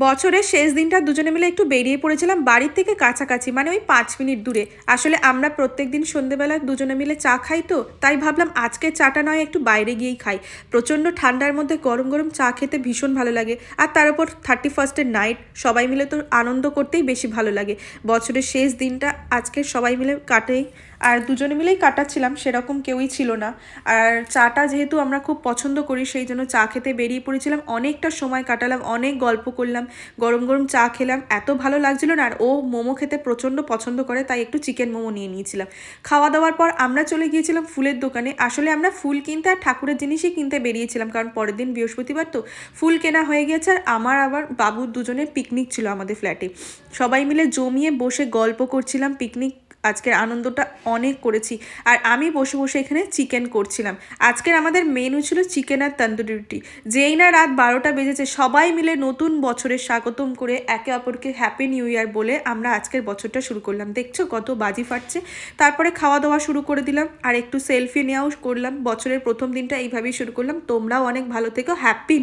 বছরের শেষ দিনটা দুজনে মিলে একটু বেরিয়ে পড়েছিলাম বাড়ির থেকে কাছাকাছি, মানে ওই 5 মিনিট দূরে। আসলে আমরা প্রত্যেক দিন সন্ধেবেলা দুজনে মিলে চা খাই, তো তাই ভাবলাম আজকে চাটা নয় একটু বাইরে গিয়েই খাই। প্রচণ্ড ঠান্ডার মধ্যে গরম গরম চা খেতে ভীষণ ভালো লাগে। আর তার উপর 31st নাইট, সবাই মিলে তো আনন্দ করতেই বেশি ভালো লাগে। বছরের শেষ দিনটা আজকে সবাই মিলে কাটেই, আর দুজনে মিলেই কাটাচ্ছিলাম, সেরকম কেউই ছিল না। আর চাটা যেহেতু আমরা খুব পছন্দ করি, সেই জন্য চা খেতে বেরিয়ে পড়েছিলাম, অনেকটা সময় কাটালাম, অনেক গল্প করলাম, গরম গরম চা খেলাম, এত ভালো লাগছিল না। আর ও মোমো খেতে প্রচণ্ড পছন্দ করে, তাই একটু চিকেন মোমো নিয়ে নিয়েছিলাম। খাওয়া দাওয়ার পর আমরা চলে গিয়েছিলাম ফুলের দোকানে। আসলে আমরা ফুল কিনতে আর ঠাকুরের জিনিসই কিনতে বেরিয়েছিলাম, কারণ পরের দিন বৃহস্পতিবার তো ফুল কেনা হয়ে গেছে। আর আমার আবার বাবুর দুজনের পিকনিক ছিল আমাদের ফ্ল্যাটে, সবাই মিলে জমিয়ে বসে গল্প করছিলাম। পিকনিক আজকের আনন্দটা অনেক করেছি। আর আমি বসে বসে এখানে চিকেন করছিলাম। আজকের আমাদের মেনু ছিল চিকেন আর তন্দুরি রুটি। যেই না রাত 12টা বেজেছে, সবাই মিলে নতুন বছরের স্বাগতম করে একে অপরকে হ্যাপি নিউ ইয়ার বলে আমরা আজকের বছরটা শুরু করলাম। দেখছো কত বাজি ফাটছে। তারপরে খাওয়া দাওয়া শুরু করে দিলাম, আর একটু সেলফি নেওয়াও করলাম। বছরের প্রথম দিনটা এইভাবেই শুরু করলাম। তোমরাও অনেক ভালো থেকো, হ্যাপি